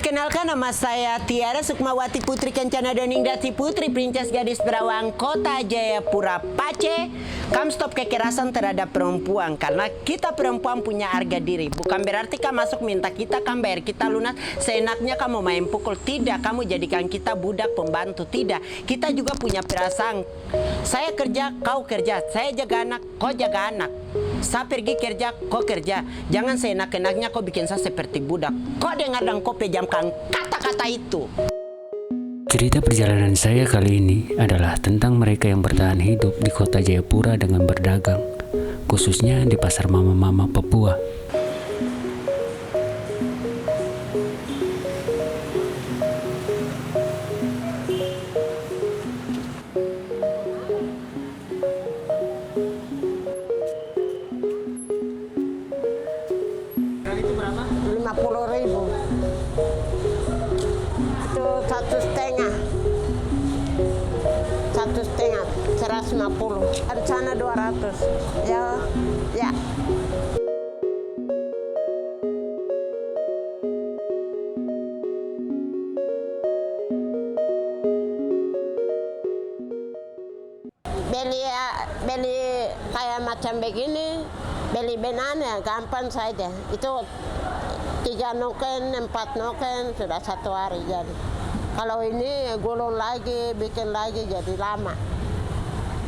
Perkenalkan, nama saya Tiara Sukmawati Putri Kencana Doningdati Putri Princess Gadis Berawang Kota Jayapura Pace. Kamu stop kekerasan terhadap perempuan karena kita perempuan punya harga diri. Bukan berarti kamu masuk minta kita, kamu bayar kita lunas. Seenaknya kamu main pukul. Tidak, kamu jadikan kita budak pembantu. Tidak, kita juga punya perasaan. Saya kerja, kau kerja. Saya jaga anak, kau jaga anak. Saya pergi kerja, kau kerja. Jangan seenak-enaknya kau bikin saya seperti budak. Kau dengar dan kau pejamkan kata-kata itu. Cerita perjalanan saya kali ini adalah tentang mereka yang bertahan hidup di kota Jayapura dengan berdagang, khususnya di pasar mama-mama Papua. Itu berapa? 50.000. Itu 1,5. 1,5. 150. Rencana 200. Ya. Beli kayak macam begini, beli banana gampang saja. Itu 3 noken, 4 noken sudah 1 hari jadi. Kalau ini gulung lagi, bikin lagi jadi lama.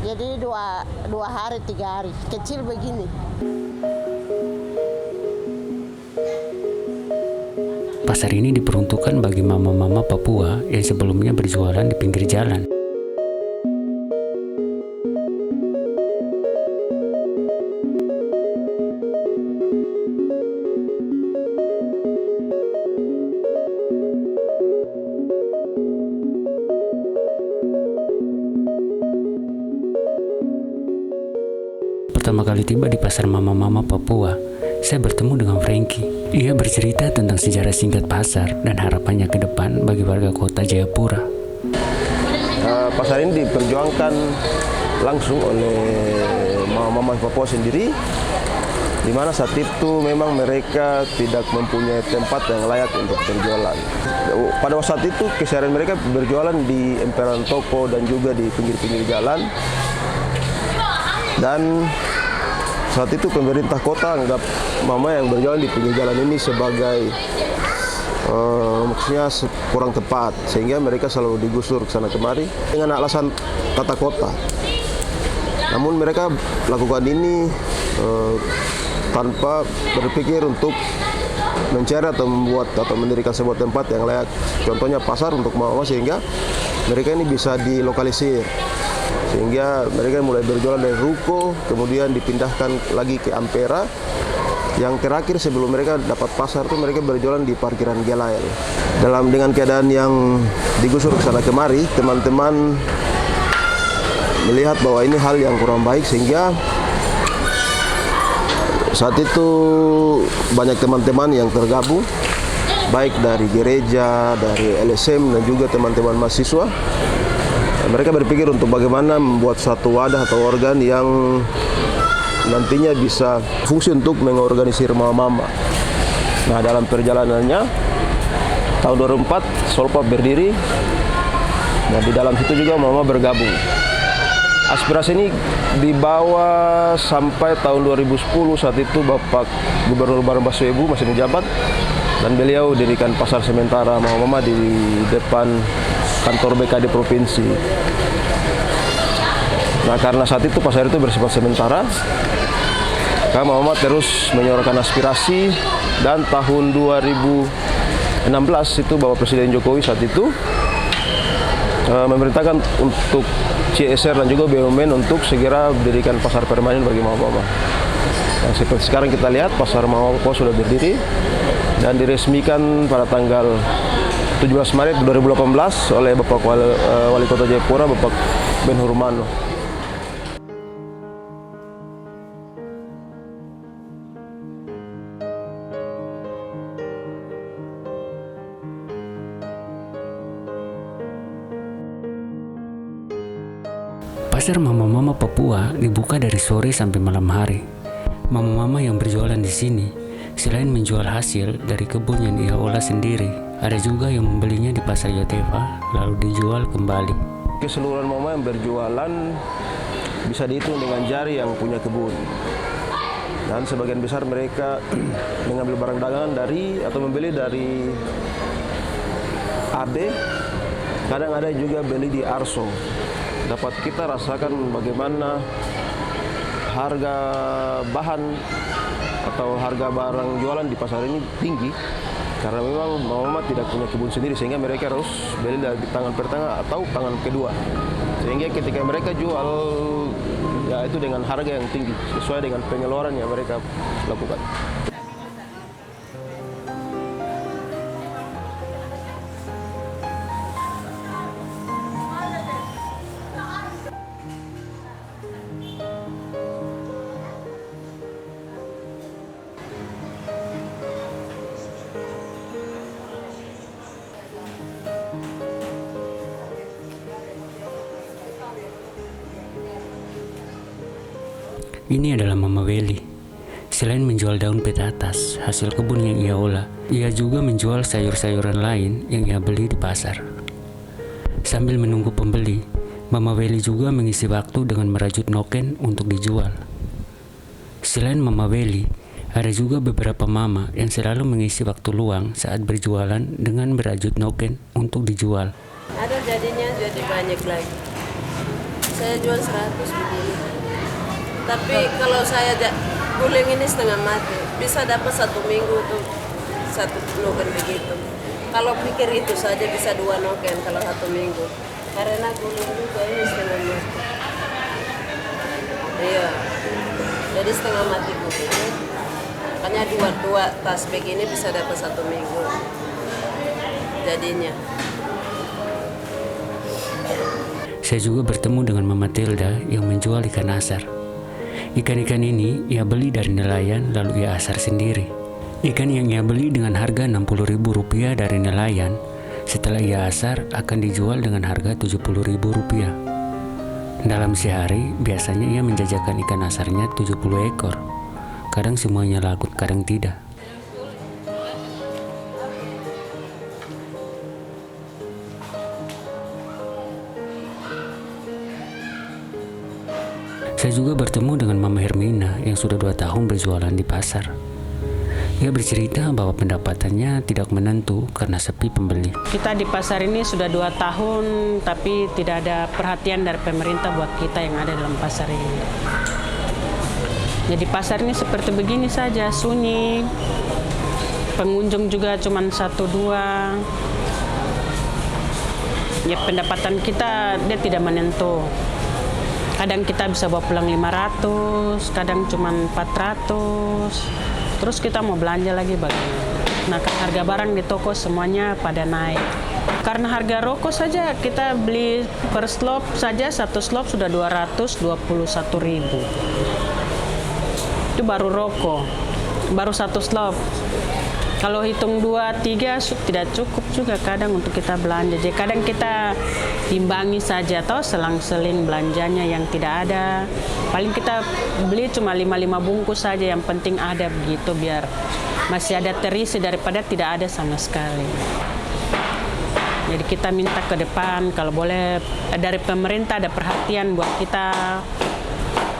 Jadi 2 hari, 3 hari. Kecil begini. Pasar ini diperuntukkan bagi mama-mama Papua yang sebelumnya berjualan di pinggir jalan. Pertama kali tiba di pasar mama-mama Papua, saya bertemu dengan Frankie. Ia bercerita tentang sejarah singkat pasar dan harapannya ke depan bagi warga kota Jayapura. Pasar ini diperjuangkan langsung oleh mama-mama Papua sendiri, di mana saat itu memang mereka tidak mempunyai tempat yang layak untuk berjualan. Pada saat itu keseharian mereka berjualan di emperan toko dan juga di pinggir-pinggir jalan. Dan saat itu pemerintah kota anggap mama yang berjualan di pinggir jalan ini sebagai maksudnya kurang tepat, sehingga mereka selalu digusur ke sana kemari dengan alasan tata kota. Namun mereka lakukan ini tanpa berpikir untuk mencari atau membuat atau mendirikan sebuah tempat yang layak. Contohnya pasar untuk mama, sehingga mereka ini bisa dilokalisir. Sehingga mereka mulai berjualan dari ruko, kemudian dipindahkan lagi ke Ampera. Yang terakhir sebelum mereka dapat pasar itu mereka berjualan di parkiran Gelael. Dengan keadaan yang digusur ke sana kemari, teman-teman melihat bahwa ini hal yang kurang baik, sehingga saat itu banyak teman-teman yang tergabung, baik dari gereja, dari LSM, dan juga teman-teman mahasiswa. Mereka berpikir untuk bagaimana membuat suatu wadah atau organ yang nantinya bisa fungsi untuk mengorganisir mama-mama. Nah, dalam perjalanannya tahun 2004 Solpap berdiri. Nah, di dalam situ juga mama bergabung. Aspirasi ini dibawa sampai tahun 2010. Saat itu Bapak Gubernur Bareng Baswebu masih menjabat, dan beliau dirikan pasar sementara mama-mama di depan kantor BKD provinsi. Nah, karena saat itu pasar itu bersifat sementara, maka mama terus menyuarakan aspirasi, dan tahun 2016 itu Bapak Presiden Jokowi saat itu memerintahkan untuk CSR dan juga BUMN untuk segera mendirikan pasar permanen bagi mama-mama. Nah, seperti sekarang kita lihat pasar mama Papua sudah berdiri dan diresmikan pada tanggal 17 Maret 2018 oleh Bapak Wali Kota Jayapura, Bapak Ben Hurmano. Pasar mama-mama Papua dibuka dari sore sampai malam hari. Mama-mama yang berjualan di sini, selain menjual hasil dari kebun yang ia olah sendiri, Ada juga yang membelinya di pasar Yotefa lalu dijual kembali. Keseluruhan mama yang berjualan bisa dihitung dengan jari yang punya kebun. Dan sebagian besar mereka mengambil barang dagangan dari atau membeli dari AB. Kadang ada juga beli di Arso. Dapat kita rasakan bagaimana harga bahan atau harga barang jualan di pasar ini tinggi. Karena memang mama tidak punya kebun sendiri, sehingga mereka harus beli dari tangan pertama atau tangan kedua. Sehingga ketika mereka jual, ya itu dengan harga yang tinggi, sesuai dengan pengeluaran yang mereka lakukan. Ini adalah Mama Weli. Selain menjual daun petatas hasil kebun yang ia olah, ia juga menjual sayur-sayuran lain yang ia beli di pasar. Sambil menunggu pembeli, Mama Weli juga mengisi waktu dengan merajut noken untuk dijual. Selain Mama Weli, ada juga beberapa mama yang selalu mengisi waktu luang saat berjualan dengan merajut noken untuk dijual. Ada jadinya jadi banyak lagi. Saya jual 100 begini. Tapi kalau saya guling ini setengah mati, bisa dapat 1 minggu tuh 1 noken begitu. Kalau pikir itu saja bisa 2 noken kalau 1 minggu. Karena guling juga ini setengah mati. Iya, jadi setengah mati begini. Makanya 2 tas begini bisa dapat 1 minggu. Jadinya. Saya juga bertemu dengan Mama Tilda yang menjual ikan asar. Ikan-ikan ini ia beli dari nelayan lalu ia asar sendiri. Ikan yang ia beli dengan harga Rp60.000 dari nelayan, setelah ia asar akan dijual dengan harga Rp70.000. Dalam sehari biasanya ia menjajakan ikan asarnya 70 ekor. Kadang semuanya laku, kadang tidak. Saya juga bertemu dengan Mama Hermina yang sudah 2 tahun berjualan di pasar. Ia bercerita bahwa pendapatannya tidak menentu karena sepi pembeli. Kita di pasar ini sudah 2 tahun, tapi tidak ada perhatian dari pemerintah buat kita yang ada dalam pasar ini. Jadi pasar ini seperti begini saja, sunyi. Pengunjung juga cuma 1-2. Ya pendapatan kita dia tidak menentu. Kadang kita bisa bawa pulang 500, kadang cuma 400. Terus kita mau belanja lagi bagaimana? Nah, harga barang di toko semuanya pada naik. Karena harga rokok saja kita beli per slop saja, 1 slop sudah 221.000. Itu baru rokok, baru 1 slop. Kalau hitung 2-3 tidak cukup juga kadang untuk kita belanja. Jadi kadang kita timbangi saja atau selang-seling belanjanya yang tidak ada. Paling kita beli cuma 5 bungkus saja, yang penting ada begitu biar masih ada terisi daripada tidak ada sama sekali. Jadi kita minta ke depan kalau boleh dari pemerintah ada perhatian buat kita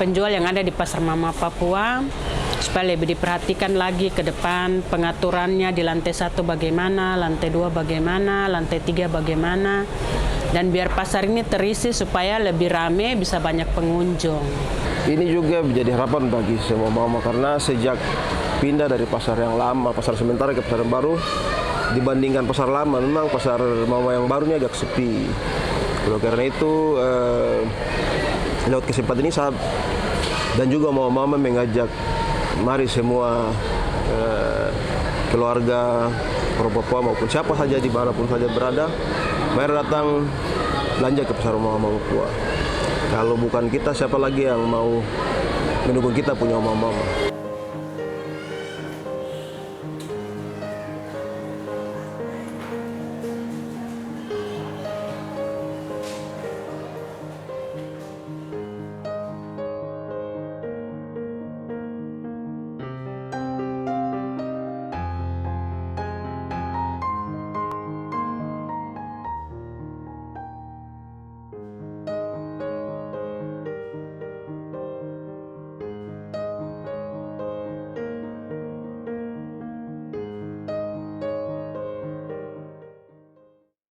penjual yang ada di Pasar Mama Papua, supaya lebih diperhatikan lagi ke depan pengaturannya di lantai 1 bagaimana, lantai 2 bagaimana, lantai 3 bagaimana, dan biar pasar ini terisi supaya lebih rame, bisa banyak pengunjung. Ini juga menjadi harapan bagi semua mama karena sejak pindah dari pasar yang lama, pasar sementara ke pasar yang baru, dibandingkan pasar lama, memang pasar mama yang baru ini agak sepi. Oleh karena itu, lewat kesempatan ini saya dan juga mama-mama mengajak mari semua keluarga orang Papua maupun siapa saja dimanapun saja berada, mari datang belanja ke Pasar Mama Papua. Kalau bukan kita, siapa lagi yang mau mendukung kita punya mama-mama?